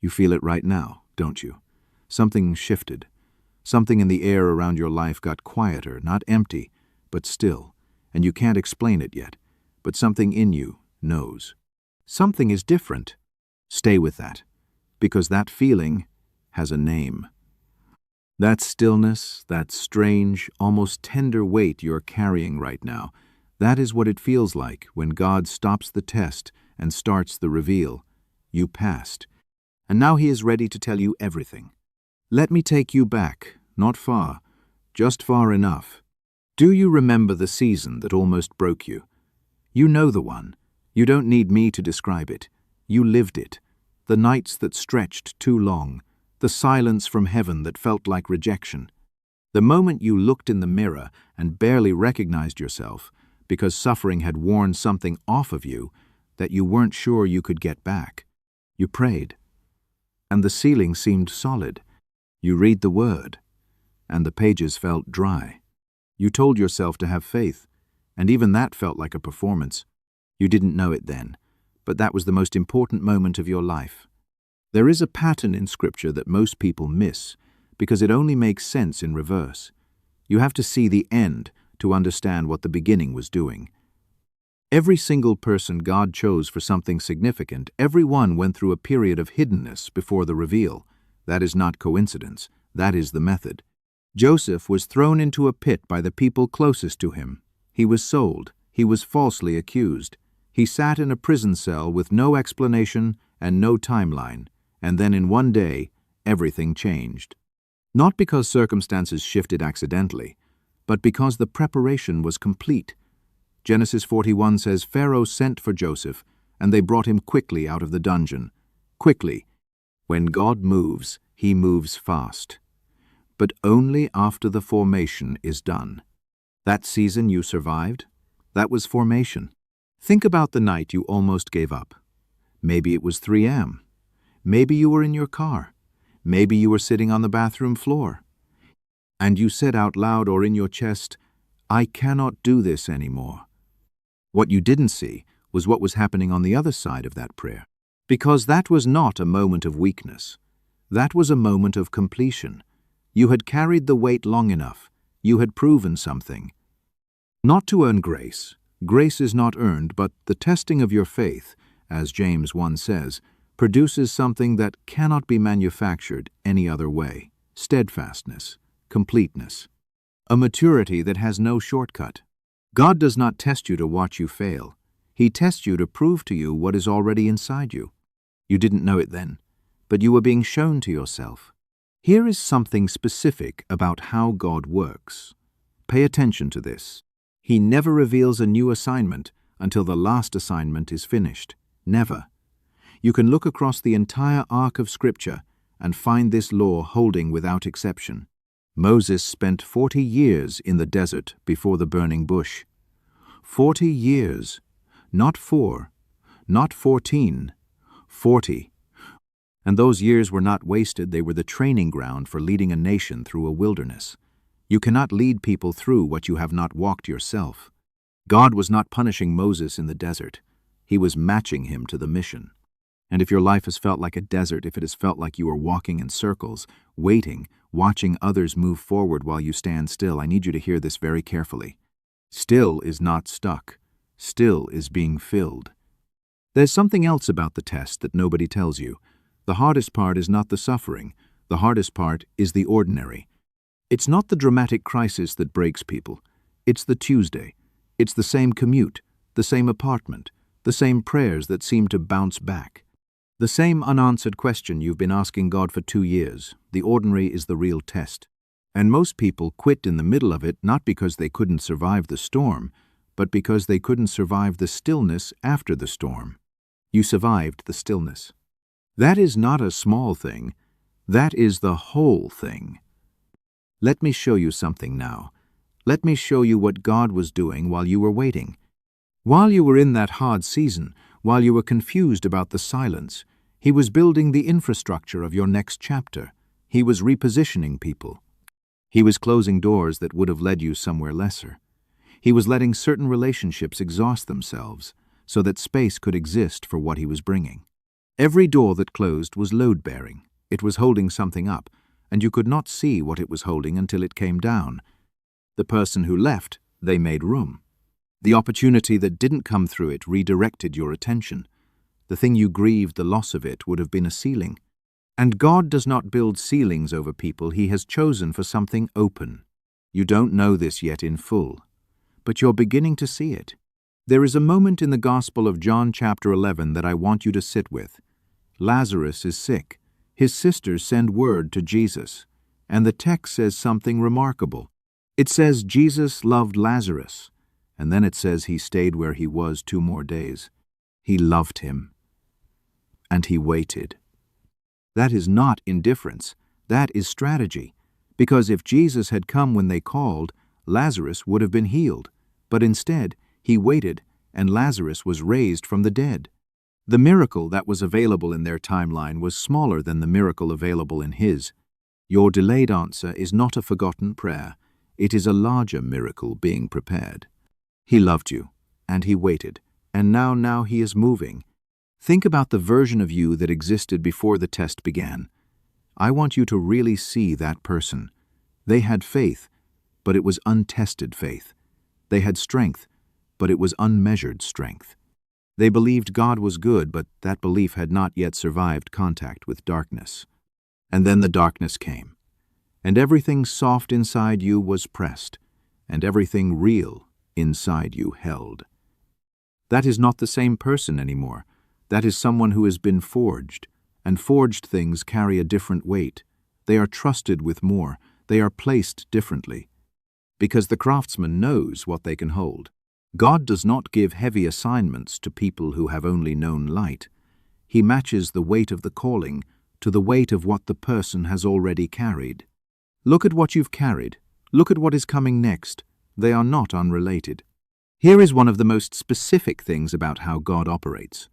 You feel it right now, don't you? Something shifted. Something in the air around your life got quieter, not empty, but still, and you can't explain it yet, but something in you knows. Something is different. Stay with that, because that feeling has a name. That stillness, that strange, almost tender weight you're carrying right now, that is what it feels like when God stops the test and starts the reveal. You passed, and now He is ready to tell you everything. Let me take you back, not far, just far enough. Do you remember the season that almost broke you? You know the one. You don't need me to describe it. You lived it. The nights that stretched too long, the silence from heaven that felt like rejection. The moment you looked in the mirror and barely recognized yourself because suffering had worn something off of you that you weren't sure you could get back. You prayed, and the ceiling seemed solid. You read the word, and the pages felt dry. You told yourself to have faith, and even that felt like a performance. You didn't know it then, but that was the most important moment of your life. There is a pattern in Scripture that most people miss because it only makes sense in reverse. You have to see the end to understand what the beginning was doing. Every single person God chose for something significant, every one went through a period of hiddenness before the reveal. That is not coincidence. That is the method. Joseph was thrown into a pit by the people closest to him. He was sold. He was falsely accused. He sat in a prison cell with no explanation and no timeline. And then in one day, everything changed. Not because circumstances shifted accidentally, but because the preparation was complete. Genesis 41 says Pharaoh sent for Joseph, and they brought him quickly out of the dungeon. Quickly. When God moves, He moves fast. But only after the formation is done. That season you survived, that was formation. Think about the night you almost gave up. Maybe it was 3 a.m. Maybe you were in your car. Maybe you were sitting on the bathroom floor. And you said out loud or in your chest, "I cannot do this anymore." What you didn't see was what was happening on the other side of that prayer. Because that was not a moment of weakness. That was a moment of completion. You had carried the weight long enough. You had proven something. Not to earn grace. Grace is not earned, but the testing of your faith, as James 1 says, produces something that cannot be manufactured any other way. Steadfastness, completeness, a maturity that has no shortcut. God does not test you to watch you fail. He tests you to prove to you what is already inside you. You didn't know it then, but you were being shown to yourself. Here is something specific about how God works. Pay attention to this. He never reveals a new assignment until the last assignment is finished. Never. You can look across the entire arc of Scripture and find this law holding without exception. Moses spent 40 years in the desert before the burning bush. 40 years. Not 4, not 14, 40. And those years were not wasted, they were the training ground for leading a nation through a wilderness. You cannot lead people through what you have not walked yourself. God was not punishing Moses in the desert. He was matching him to the mission. And if your life has felt like a desert, if it has felt like you are walking in circles, waiting, watching others move forward while you stand still, I need you to hear this very carefully. Still is not stuck. Still is being filled. There's something else about the test that nobody tells you. The hardest part is not the suffering. The hardest part is the ordinary. It's not the dramatic crisis that breaks people. It's the Tuesday. It's the same commute, the same apartment, the same prayers that seem to bounce back. The same unanswered question you've been asking God for 2 years. The ordinary is the real test. And most people quit in the middle of it not because they couldn't survive the storm, but because they couldn't survive the stillness after the storm. You survived the stillness. That is not a small thing. That is the whole thing. Let me show you something now. Let me show you what God was doing while you were waiting. While you were in that hard season, while you were confused about the silence, He was building the infrastructure of your next chapter. He was repositioning people. He was closing doors that would have led you somewhere lesser. He was letting certain relationships exhaust themselves so that space could exist for what He was bringing. Every door that closed was load-bearing. It was holding something up, and you could not see what it was holding until it came down. The person who left, they made room. The opportunity that didn't come through it redirected your attention. The thing you grieved the loss of it would have been a ceiling. And God does not build ceilings over people He has chosen for something open. You don't know this yet in full, but you're beginning to see it. There is a moment in the Gospel of John chapter 11 that I want you to sit with. Lazarus is sick. His sisters send word to Jesus, and the text says something remarkable. It says Jesus loved Lazarus, and then it says He stayed where He was 2 more days. He loved him, and He waited. That is not indifference. That is strategy. Because if Jesus had come when they called, Lazarus would have been healed. But instead, He waited, and Lazarus was raised from the dead. The miracle that was available in their timeline was smaller than the miracle available in His. Your delayed answer is not a forgotten prayer. It is a larger miracle being prepared. He loved you, and He waited, and now He is moving. Think about the version of you that existed before the test began. I want you to really see that person. They had faith, but it was untested faith. They had strength, but it was unmeasured strength. They believed God was good, but that belief had not yet survived contact with darkness. And then the darkness came, and everything soft inside you was pressed, and everything real inside you held. That is not the same person anymore. That is someone who has been forged, and forged things carry a different weight. They are trusted with more. They are placed differently. Because the craftsman knows what they can hold. God does not give heavy assignments to people who have only known light. He matches the weight of the calling to the weight of what the person has already carried. Look at what you've carried. Look at what is coming next. They are not unrelated. Here is one of the most specific things about how God operates.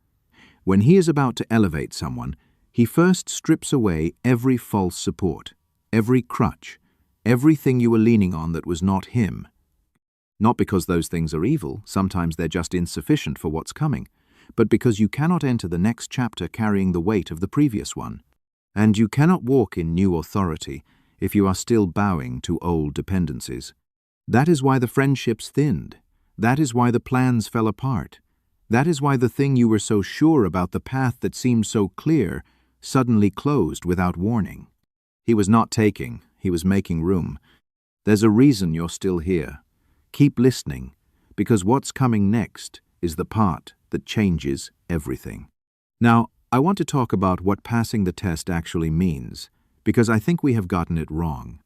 When He is about to elevate someone, He first strips away every false support, every crutch, everything you were leaning on that was not Him. Not because those things are evil, sometimes they're just insufficient for what's coming, but because you cannot enter the next chapter carrying the weight of the previous one. And you cannot walk in new authority if you are still bowing to old dependencies. That is why the friendships thinned. That is why the plans fell apart. That is why the thing you were so sure about, the path that seemed so clear, suddenly closed without warning. He was not taking, He was making room. There's a reason you're still here. Keep listening, because what's coming next is the part that changes everything. Now, I want to talk about what passing the test actually means, because I think we have gotten it wrong.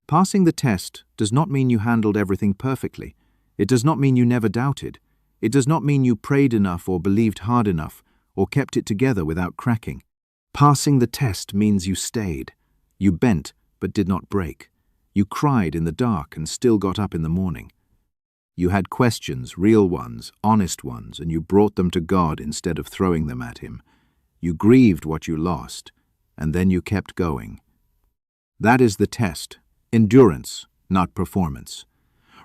Passing the test does not mean you handled everything perfectly. It does not mean you never doubted. It does not mean you prayed enough or believed hard enough or kept it together without cracking. Passing the test means you stayed. You bent but did not break. You cried in the dark and still got up in the morning. You had questions, real ones, honest ones, and you brought them to God instead of throwing them at Him. You grieved what you lost, and then you kept going. That is the test. Endurance, not performance.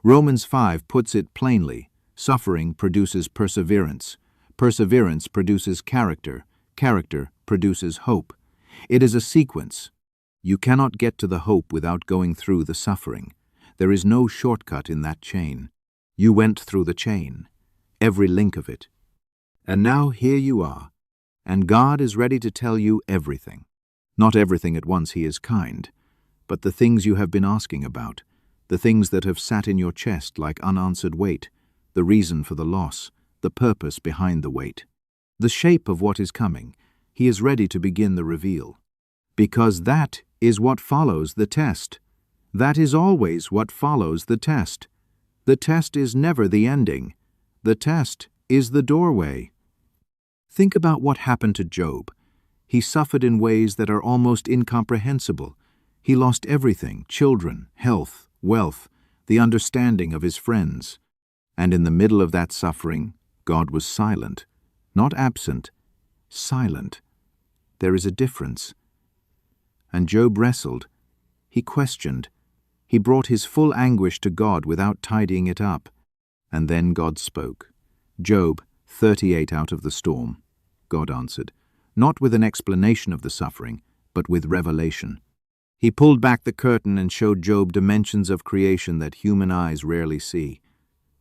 Romans 5 puts it plainly. Suffering produces perseverance. Perseverance produces character. Character produces hope. It is a sequence. You cannot get to the hope without going through the suffering. There is no shortcut in that chain. You went through the chain, every link of it. And now here you are, and God is ready to tell you everything. Not everything at once. He is kind, but the things you have been asking about, the things that have sat in your chest like unanswered weight, the reason for the loss, the purpose behind the weight, the shape of what is coming, He is ready to begin the reveal. Because that is what follows the test. That is always what follows the test. The test is never the ending. The test is the doorway. Think about what happened to Job. He suffered in ways that are almost incomprehensible. He lost everything: children, health, wealth, the understanding of his friends. And in the middle of that suffering, God was silent. Not absent, silent. There is a difference. And Job wrestled. He questioned. He brought his full anguish to God without tidying it up. And then God spoke. Job, 38 out of the storm. God answered, not with an explanation of the suffering, but with revelation. He pulled back the curtain and showed Job dimensions of creation that human eyes rarely see.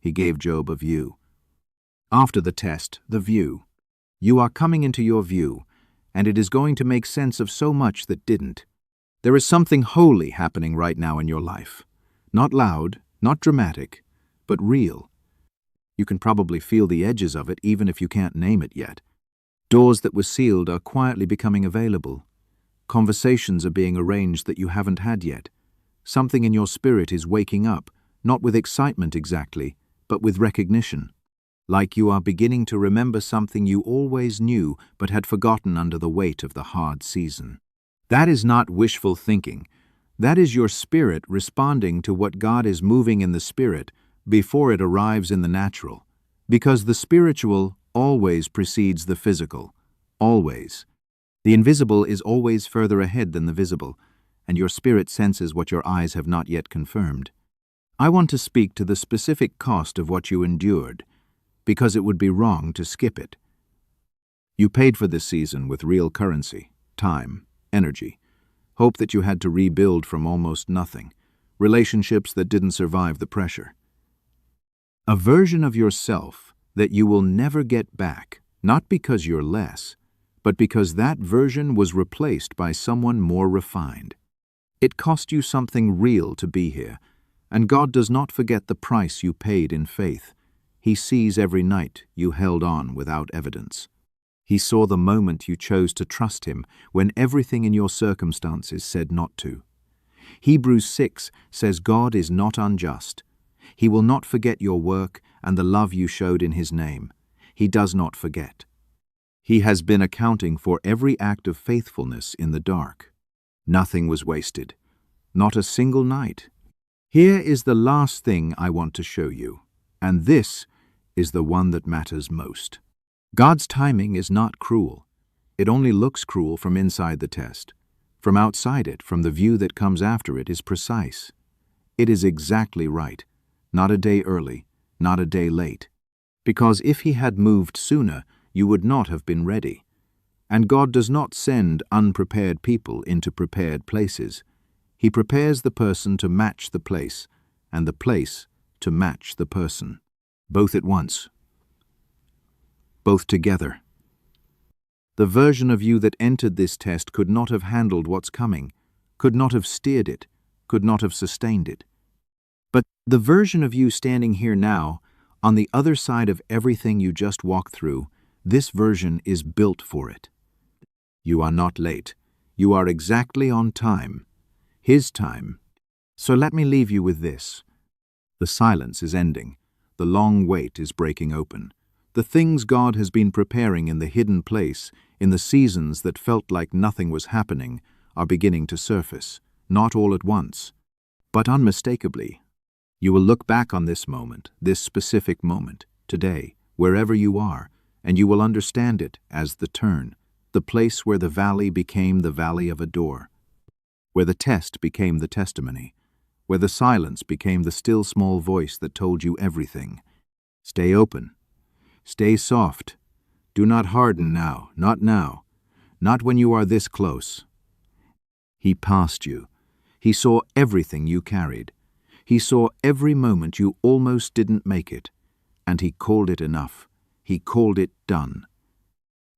He gave Job a view. After the test, the view. You are coming into your view, and it is going to make sense of so much that didn't. There is something holy happening right now in your life. Not loud, not dramatic, but real. You can probably feel the edges of it even if you can't name it yet. Doors that were sealed are quietly becoming available. Conversations are being arranged that you haven't had yet. Something in your spirit is waking up, not with excitement exactly, but with recognition. Like you are beginning to remember something you always knew but had forgotten under the weight of the hard season. That is not wishful thinking. That is your spirit responding to what God is moving in the spirit before it arrives in the natural. Because the spiritual always precedes the physical. Always. The invisible is always further ahead than the visible, and your spirit senses what your eyes have not yet confirmed. I want to speak to the specific cost of what you endured, because it would be wrong to skip it. You paid for this season with real currency, time, energy, hope that you had to rebuild from almost nothing, relationships that didn't survive the pressure. A version of yourself that you will never get back, not because you're less, but because that version was replaced by someone more refined. It cost you something real to be here, and God does not forget the price you paid in faith. He sees every night you held on without evidence. He saw the moment you chose to trust Him when everything in your circumstances said not to. Hebrews 6 says God is not unjust. He will not forget your work and the love you showed in His name. He does not forget. He has been accounting for every act of faithfulness in the dark. Nothing was wasted. Not a single night. Here is the last thing I want to show you, and this is the one that matters most. God's timing is not cruel. It only looks cruel from inside the test. From outside it, from the view that comes after it, is precise. It is exactly right. Not a day early, not a day late. Because if He had moved sooner, you would not have been ready. And God does not send unprepared people into prepared places. He prepares the person to match the place, and the place to match the person. Both at once. Both together. The version of you that entered this test could not have handled what's coming, could not have steered it, could not have sustained it. But the version of you standing here now, on the other side of everything you just walked through, this version is built for it. You are not late. You are exactly on time. His time. So let me leave you with this. The silence is ending. The long wait is breaking open. The things God has been preparing in the hidden place, in the seasons that felt like nothing was happening, are beginning to surface, not all at once, but unmistakably. You will look back on this moment, this specific moment, today, wherever you are, and you will understand it as the turn, the place where the valley became the valley of a door, where the test became the testimony, where the silence became the still small voice that told you everything. Stay open. Stay soft. Do not harden now, not when you are this close. He passed you. He saw everything you carried. He saw every moment you almost didn't make it, and He called it enough. He called it done.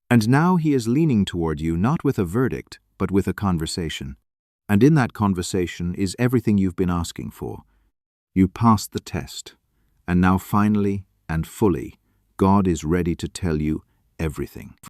And now He is leaning toward you not with a verdict, but with a conversation. And in that conversation is everything you've been asking for. You passed the test, and now finally and fully, God is ready to tell you everything.